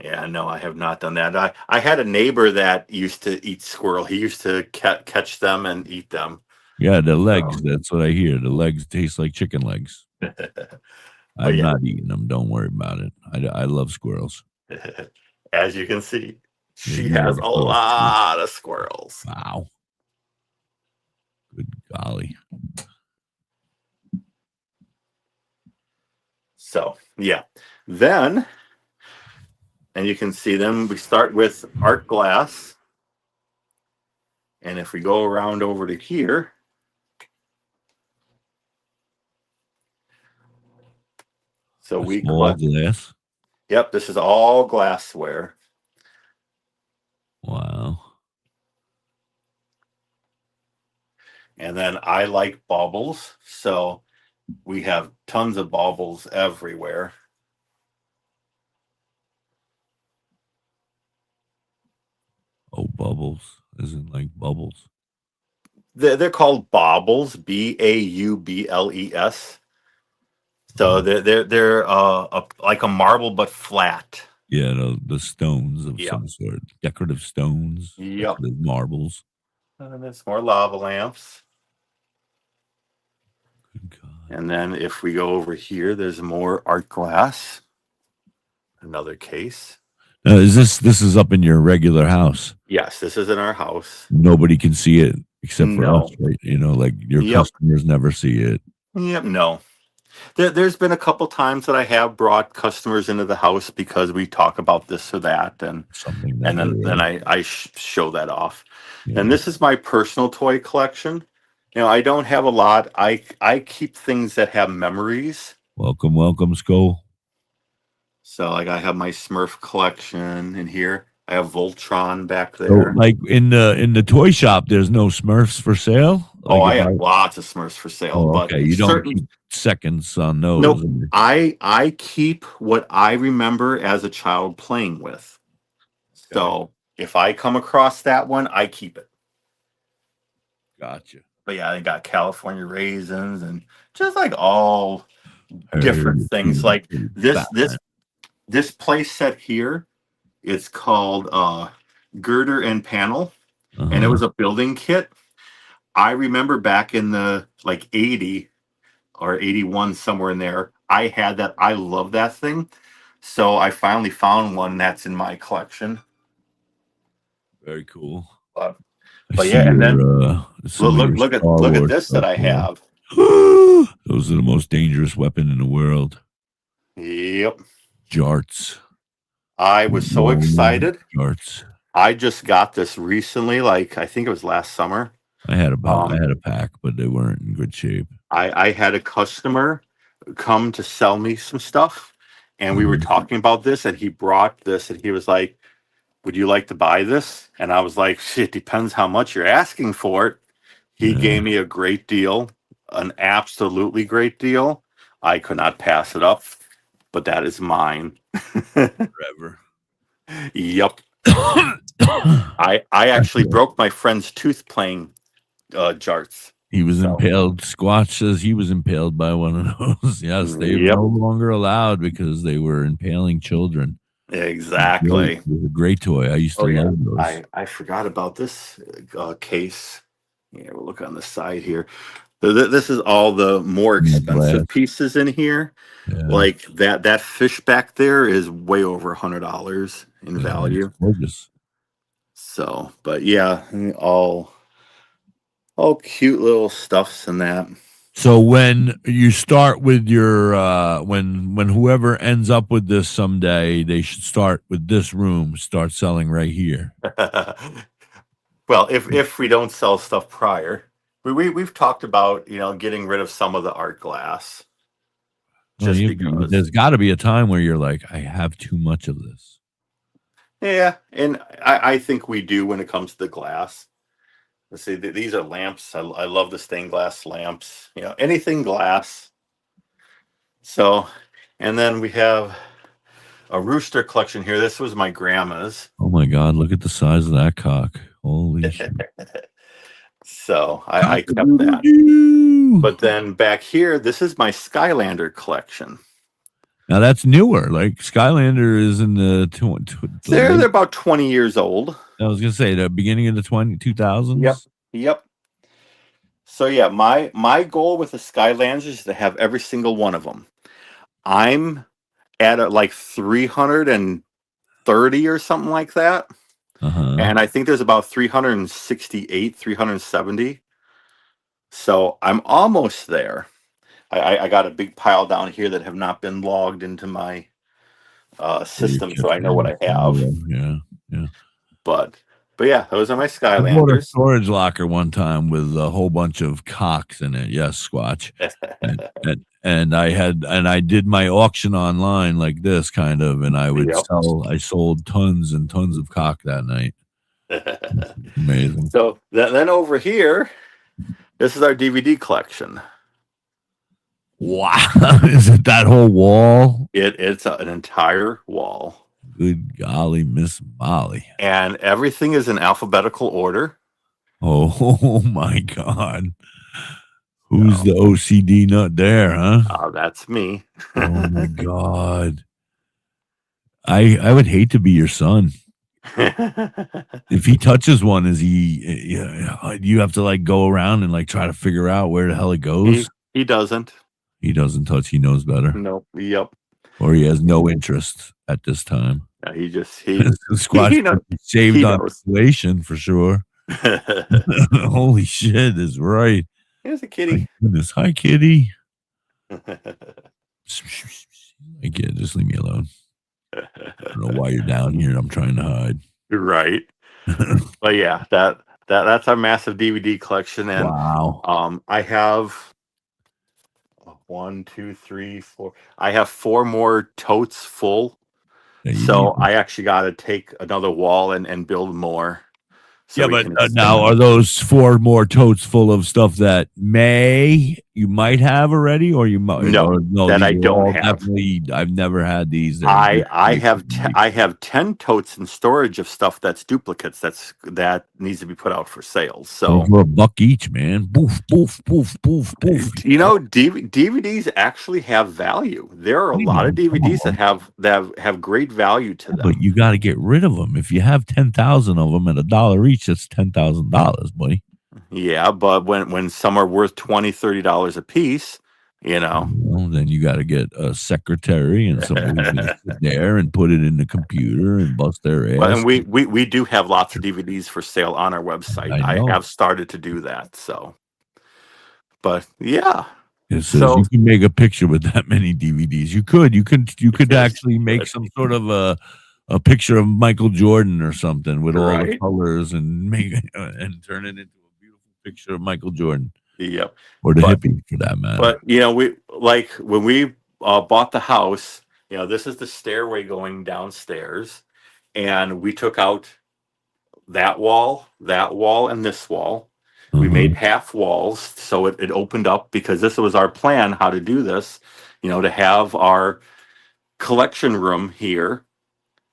Yeah, no, I have not done that. I had a neighbor that used to eat squirrel. He used to catch them and eat them.
Yeah, the legs. That's what I hear. The legs taste like chicken legs. I'm not eating them. Don't worry about it. I love squirrels.
As you can see, she has a lot of squirrels.
Wow. Good golly.
So, yeah. Then... and you can see them. We start with art glass. And if we go around over to here, so we
all glass.
Yep, this is all glassware.
Wow.
And then I like baubles, so we have tons of baubles everywhere.
Oh, bubbles. Isn't like bubbles.
They're called baubles, Baubles. So they're like a marble but flat.
Yeah, the stones of some sort, decorative stones, decorative marbles.
And there's more lava lamps.
Good God.
And then if we go over here, there's more art glass. Another case.
Is this is up in your regular house?
Yes, this is in our house.
Nobody can see it except for us, right? Like your customers never see it.
Yep, no. There's been a couple times that I have brought customers into the house because we talk about this or that, and then I show that off. Yeah. And this is my personal toy collection. I don't have a lot. I keep things that have memories.
Welcome, Skull.
So, like, I have my Smurf collection in here. I have Voltron back there.
So, like in the toy shop, there's no Smurfs for sale.
I have lots of Smurfs for sale.
But you don't keep seconds on those.
Nope. I keep what I remember as a child playing with. Okay. So if I come across that one, I keep it.
Gotcha.
But yeah, I got California raisins and just like all different things. Like this play set here, it's called Girder and Panel, and it was a building kit. I remember back in the 80 or 81, somewhere in there, I had that. I love that thing. So I finally found one that's in my collection.
Very cool.
But yeah, and then look at this that I have.
Those are the most dangerous weapon in the world.
Yep.
Jarts.
I was so excited.
Jarts.
I just got this recently, I think it was last summer.
I had a pack, but they weren't in good shape.
I had a customer come to sell me some stuff, and we were talking about this, and he brought this, and he was like, "Would you like to buy this?" And I was like, "It depends how much you're asking for it." He gave me a great deal, an absolutely great deal. I could not pass it up, but that is mine.
Forever.
Yep. I actually broke my friend's tooth playing jarts.
He was impaled. Squatch says he was impaled by one of those. Yes, they were no longer allowed because they were impaling children.
Exactly.
It was a great toy. I used to love those.
I forgot about this case. Yeah, we'll look on the side here. This is all the more expensive pieces in here. Yeah. Like that fish back there is way over $100 in value.
Gorgeous.
So, but yeah, all cute little stuffs and that.
So when you start with your when whoever ends up with this someday, they should start with this room, start selling right here.
Well, if we don't sell stuff prior, we've talked about, getting rid of some of the art glass. Just because
there's got to be a time where you're like, I have too much of this.
Yeah, and I think we do when it comes to the glass. Let's see, these are lamps. I love the stained glass lamps. Anything glass. So, and then we have a rooster collection here. This was my grandma's.
Oh my God! Look at the size of that cock. Holy shit!
So I kept that. But then back here, this is my Skylander collection.
Now that's newer. Like Skylander is in the
they're about 20 years old.
I was gonna say the beginning of the 2000s.
Yep. So yeah, my goal with the Skylanders is to have every single one of them. I'm at like 330 or something like that. And I think there's about 368, 370. So I'm almost there. I got a big pile down here that have not been logged into my system, so I know what I have.
Yeah.
But yeah, those are my Skylanders.
I bought a storage locker one time with a whole bunch of cocks in it. Yes, Squatch. and I did my auction online like this kind of, and I sold tons and tons of cock that night. Amazing.
So then over here, this is our DVD collection.
Wow. Is it that whole wall?
It's an entire wall.
Good golly, Miss Molly.
And everything is in alphabetical order.
Oh my God. Who's the OCD nut there, huh?
Oh, that's me.
Oh my God. I would hate to be your son. If he touches one, do you have to like go around and like try to figure out where the hell it goes?
He doesn't.
He doesn't touch. He knows better.
Nope. Yep.
Or he has no interest at this time.
Yeah, he
Squash saved on inflation for sure. Holy shit, is right.
Here's a kitty.
Goodness. Hi, kitty. Again, just leave me alone. I don't know why you're down here. I'm trying to hide.
Right. But yeah, that's our massive DVD collection. And
wow.
I have 1, 2, 3, 4. I have 4 more totes full. Yeah, so I actually got to take another wall and build more.
So but now are those 4 more totes full of stuff that you might have already, or you might
no that I don't have.
Definitely, I've never had these.
I have 10 totes in storage of stuff that's duplicates that needs to be put out for sale. So
for $1 each, man. Boof, boof, boof, boof, boof.
DVDs actually have value. There are a lot of DVDs that have great value to them.
But you got to get rid of them. If you have 10,000 of them at $1 each, that's $10,000, buddy.
Yeah, but when some are worth $20, $30 a piece,
well, then you got to get a secretary and somebody to sit there and put it in the computer and bust their ass.
Well, and we do have lots of DVDs for sale on our website. I have started to do that. So, but yeah.
It says you can make a picture with that many DVDs. You could actually make some sort of a picture of Michael Jordan or something with all the colors and and turn it into a beautiful picture of Michael Jordan.
Yep.
Or the hippie for that matter.
But we like when we bought the house, this is the stairway going downstairs, and we took out that wall, and this wall. We made half walls, so it opened up, because this was our plan how to do this, to have our collection room here.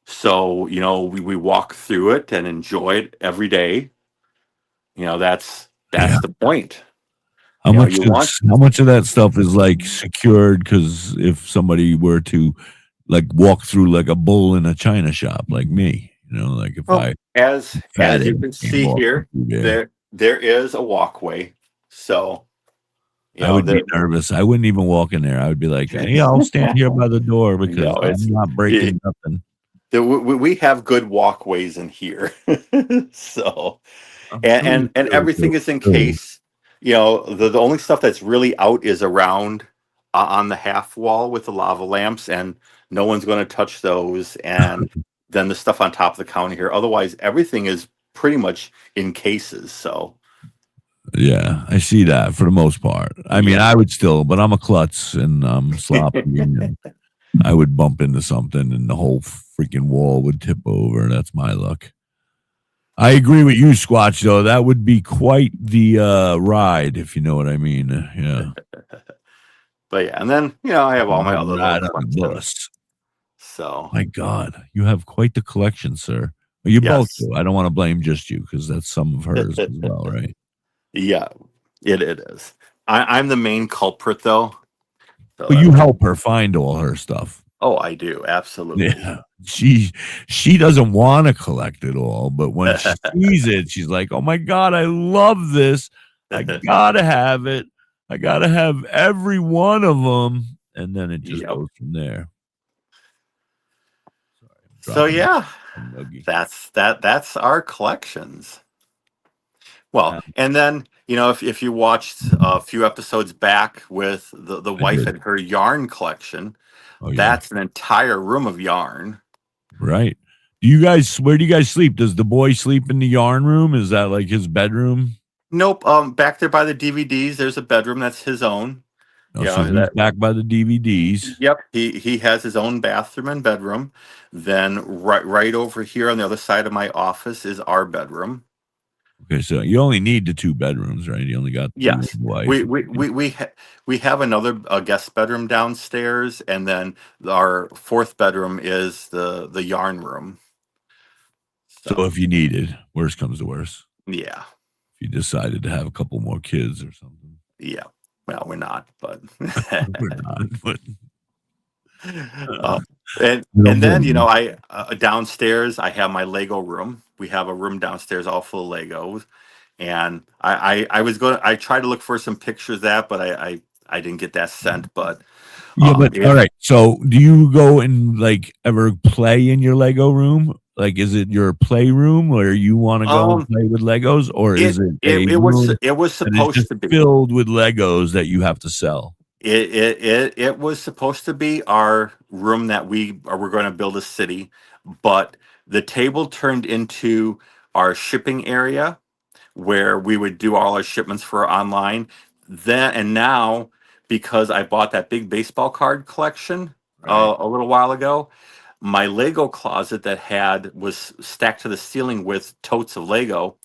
So, we walk through it and enjoy it every day. That's the point.
How much of that stuff is like secured? Because if somebody were to like walk through like a bull in a china shop, like me, like if
as you can see here, there is a walkway. So
I would be nervous. I wouldn't even walk in there. I would be like, hey, I'll stand here by the door because I'm not breaking nothing.
we have good walkways in here. So,
I'm
and
pretty sure
everything is in
so.
case. The only stuff that's really out is around on the half wall with the lava lamps, and no one's going to touch those. And then the stuff on top of the counter here. Otherwise, everything is pretty much in cases. So,
Yeah, I see that for the most part. I mean,
yeah.
I would still, but I'm a klutz and I'm sloppy, and I would bump into something and the whole freaking wall would tip over. That's my luck. I agree with you, Squatch, though. That would be quite the ride, if you know what I mean. Yeah.
But yeah, and then I have all my other little
Ride on a
collections.
bus.
So
My God, you have quite the collection, sir. Well, you both
yes,
do. I don't want to blame just you because that's some of hers as well, right?
yeah, it is. I'm the main culprit though. So
But you help her find all her stuff.
oh, I do absolutely.
Yeah. She doesn't want to collect it all, but when she sees it, she's like, "Oh my God, I love this. I gotta have it. I gotta have every one of them." And then it just
Yep.
goes from there.
So
Dropping
yeah,
a nuggie.
that's our collections. Well, and then if you watched a few episodes back with the
I
wife
did.
and her yarn collection,
Oh yeah.
that's an entire room of yarn.
Right. Where do you guys sleep? Does the boy sleep in the yarn room? Is that like his bedroom?
Nope. Back there by the DVDs, there's a bedroom that's his own.
Oh, so he's back by the DVDs.
Yep. He has his own bathroom and bedroom. Then right over here on the other side of my office is our bedroom.
Okay, so you only need the 2 bedrooms, right? You only got you and
Yes.
the wife.
We have another guest bedroom downstairs, and then our 4th bedroom is the yarn room.
So if you needed, worst comes to worst.
Yeah.
If you decided to have a couple more kids or something.
Yeah. Well, we're not, but
We're not, but
and then I downstairs I have my Lego room. We have a room downstairs all full of Legos, and I tried to look for some pictures of that, but I didn't get that sent. But
yeah, but all right. So do you go and like ever play in your Lego room? Like, is it your playroom where you want to go and play with Legos, or is it
it was supposed to be
filled with Legos that you have to sell?
It was supposed to be our room that we're going to build a city, but the table turned into our shipping area where we would do all our shipments for online. Then and now, because I bought that big baseball card collection a little while ago, my Lego closet that was stacked to the ceiling with totes of Lego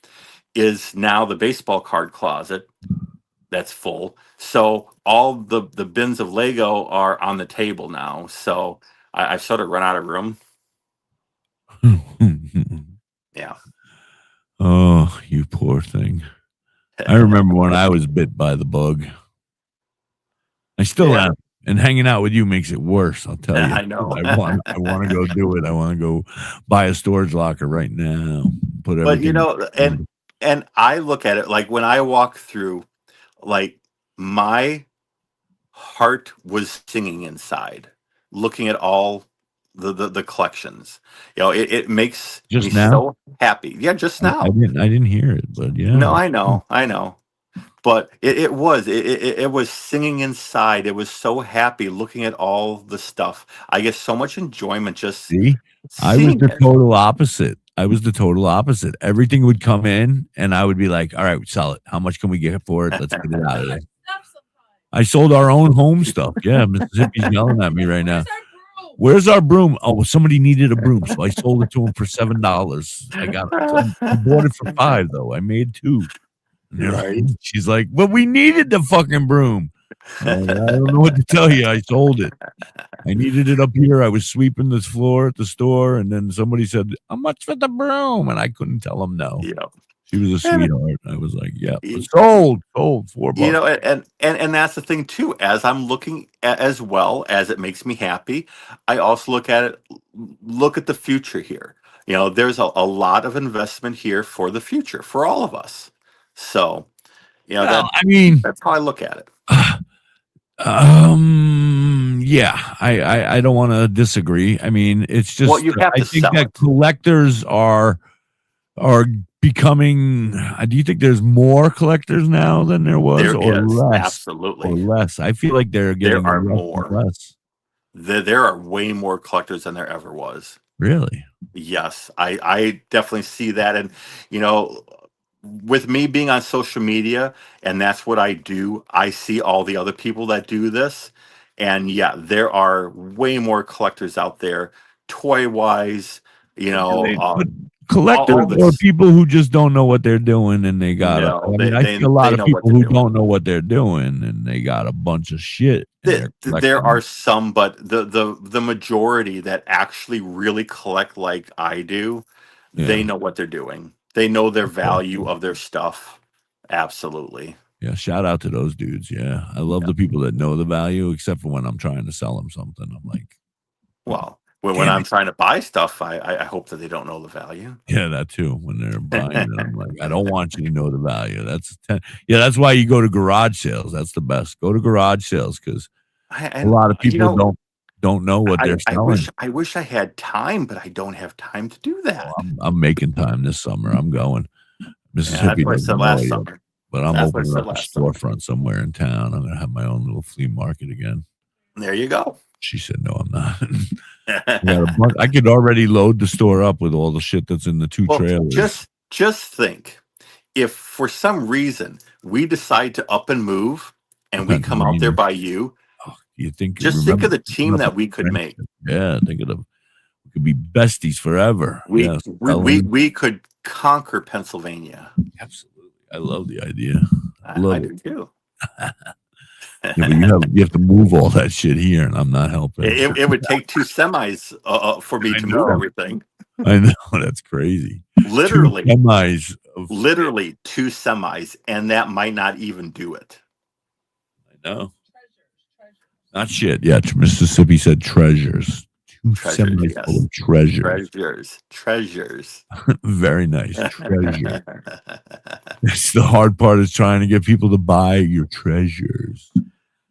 is now the baseball card closet that's full. So all the bins of Lego are on the table now. So I've sort of run out of room. Yeah.
Oh, you poor thing. I remember when I was bit by the bug. I still am. And hanging out with you makes it worse, I'll tell you.
I know.
I want to go do it. I want to go buy a storage locker right now. Put everything.
But and I look at it like when I walk through, like my heart was singing inside, looking at all the collections. It makes me so happy. Yeah, just now.
I didn't hear it, but yeah.
No, I know. But it was singing inside. It was so happy looking at all the stuff. I get so much enjoyment just
see. I was the total opposite. Everything would come in, and I would be like, "All right, sell it. How much can we get for it? Let's get it out of there." I sold our own home stuff. Yeah, Mississippi's yelling at me right now. Where's our broom? Oh, somebody needed a broom, so I sold it to him for $7. I bought it for $5 though. I made 2.
Right.
She's like, "But we needed the fucking broom." I don't know what to tell you. I sold it. I needed it up here. I was sweeping the floor at the store, and then somebody said, "How much for the broom?" And I couldn't tell them no.
Yeah.
She was a sweetheart. I was like, "Yeah, sold $4."
And that's the thing too. As I'm looking at, as well as it makes me happy, I also look at the future here. There's a lot of investment here for the future for all of us. So,
I mean,
that's how I look at it.
Yeah, I don't want to disagree. I mean, it's just,
Well, you have
I
to
think
sell
that
it.
collectors are becoming. Do you think there's more collectors now than there was,
There
or
is,
less? Or
absolutely.
less? I feel like they're
There
getting
are
less and
more.
less.
There are way more collectors than there ever was.
Really?
Yes, I definitely see that. And, you know, with me being on social media, and that's what I do, I see all the other people that do this. And yeah, there are way more collectors out there, toy wise,
But
all
collectors or
this.
people who just don't know what they're doing, and they got a.
No,
I
they
mean, I
they
see a lot
they
of
know what
people
they're
who
doing.
don't know what they're doing, and they got a bunch of shit, and they're
There
collecting.
are some, but the majority that actually really collect like I do, they
Yeah.
know what they're doing. They know their
Okay.
value of their stuff. Absolutely.
Yeah, shout out to those dudes. Yeah, I love the people that know the value, except for when I'm trying to sell them something. I'm like,
Well, when
damn
I'm
it.
trying to buy stuff, I hope that they don't know the value.
Yeah, that too. When they're buying it, I'm like, I don't want you to know the value. Yeah, that's why you go to garage sales. That's the best. Go to garage sales because a
And
lot of
you
people
know,
don't know what they're
I
selling.
wish I had time, but I don't have time to do
Well,
that.
I'm making time this summer. I'm going.
Yeah, that's
Mississippi
what I said
doesn't know
last
it yet,
summer.
but I'm
That's what I
opening
said
up a
last summer.
storefront somewhere in town. I'm gonna have my own little flea market again.
There you go.
She said, "No, I'm not." I got a bunch. I could already load the store up with all the shit that's in the 2
Well,
trailers.
just think, if for some reason we decide to up and move
To
and we come out there
Pennsylvania.
by you,
Oh, you think?
just think
Remember
of the team
about the
that we could make.
friendship. Yeah, think of them. We could be besties forever.
We
Yes,
we we, we could conquer Pennsylvania.
absolutely. I love the idea. I
I
love it.
do too.
Yeah, but you have to move all that shit here, and I'm not helping.
It would take 2 semis for me
I
to move
know.
everything.
I know, that's crazy. 2
Literally,
semis of shit.
literally 2 semis, and that might not even do it.
I know. Not shit. Yeah, Mississippi said treasures. 2
Treasures,
semis full
yes.
of treasures.
Treasures.
Very nice. Treasure. It's the hard part is trying to get people to buy your treasures.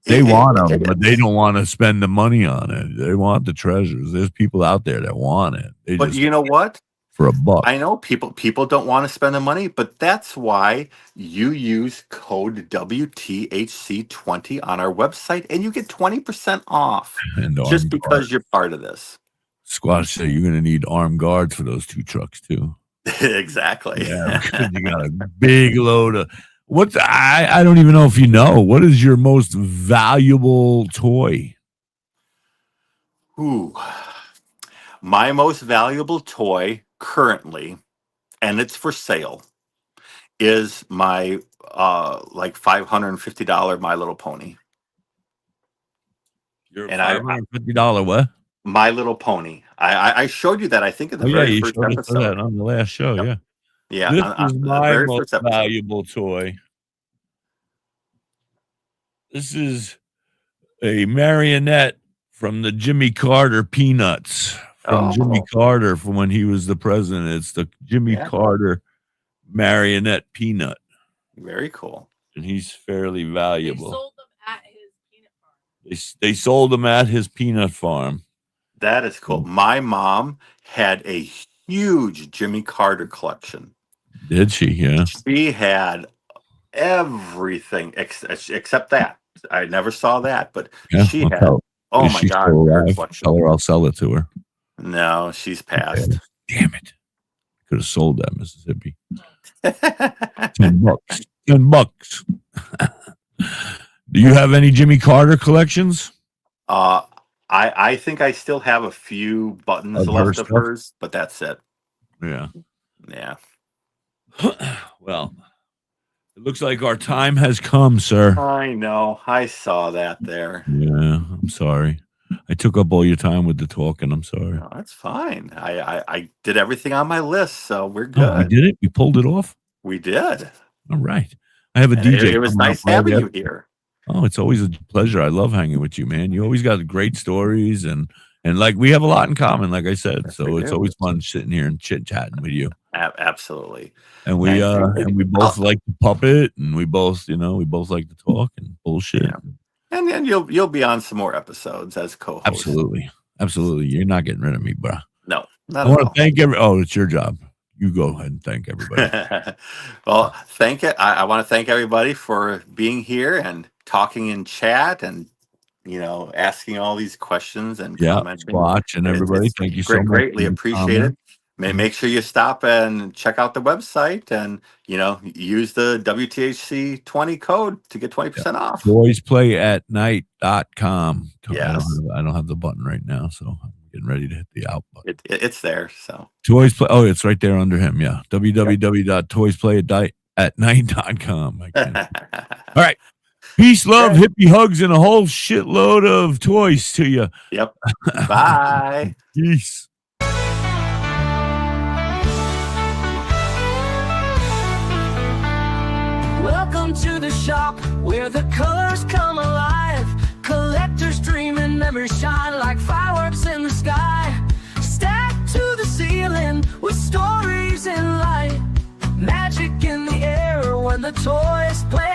They want them, but they don't want to spend the money on it. They want the treasures. There's people out there that want it. They
But
just
you know what?
for a buck.
I know people don't want to spend the money, but that's why you use code WTHC20 on our website and you get 20% off
And
just
armed
because
guards.
you're part of this.
Squash say you're going to need armed guards for those 2 trucks too.
Exactly.
Yeah, because you got a big load of I don't even know if you know. What is your most valuable toy?
Ooh. My most valuable toy currently, and it's for sale, is my like $550 My Little Pony.
Your
And
$550 what?
My Little Pony. I showed you that, I think, in the
Yeah,
very
you
first
showed us that
episode.
on the last show.
Yep.
Yeah.
Yeah,
This
on
is
the
my
very
most
first episode.
valuable toy. This is a marionette from the Jimmy Carter Peanuts. From Jimmy Carter from when he was the president. It's the Jimmy Carter marionette peanut.
Very cool.
And he's fairly valuable.
They sold them at his peanut farm.
They sold him at his peanut farm.
That is cool. My mom had a huge Jimmy Carter collection.
Did she? Yeah.
She had everything except that. I never saw that, but
Yeah,
she had. Oh my God! Her collection.
Tell her I'll sell it to her.
No, she's passed.
Damn it! Could have sold that, Mississippi. $10. $10. Do you have any Jimmy Carter collections?
I think I still have a few buttons left of hers, but that's it.
Yeah.
Yeah.
Well, it looks like our time has come, sir.
I know. I saw that there.
Yeah, I'm sorry. I took up all your time with the talking. I'm sorry.
No, that's fine. I did everything on my list, so we're good.
Oh, we did it? We pulled it off?
We did.
All right. I have a
And
DJ.
It was nice having you here.
Oh, it's always a pleasure. I love hanging with you, man. You always got great stories and like we have a lot in common, like I said.
Yes,
So it's always fun sitting here and chit-chatting with you.
Absolutely.
And we both like to puppet and we both like to talk and bullshit.
Yeah. And then you'll be on some more episodes as co-host.
Absolutely. You're not getting rid of me, bro.
No,
I want to thank it's your job. You go ahead and thank everybody.
Well, I want to thank everybody for being here and talking in chat and asking all these questions and commenting.
Watching everybody. Thank you so much.
Greatly appreciated. Make sure you stop and check out the website and use the WTHC 20 code to get 20% off.
Toysplayatnight.com.
Yes.
I don't have the button right now, so I'm getting ready to hit the out button.
It's there. So
Toys Play. Oh, it's right there under him. Yeah. www.toysplayatnight.com. All right. Peace, love, hippie hugs, and a whole shitload of toys to you.
Yep. Bye.
Peace.
Welcome to the shop where the colors come alive. Collectors dream and never shine like fireworks in the sky. Stacked to the ceiling with stories in light. Magic in the air when the toys play.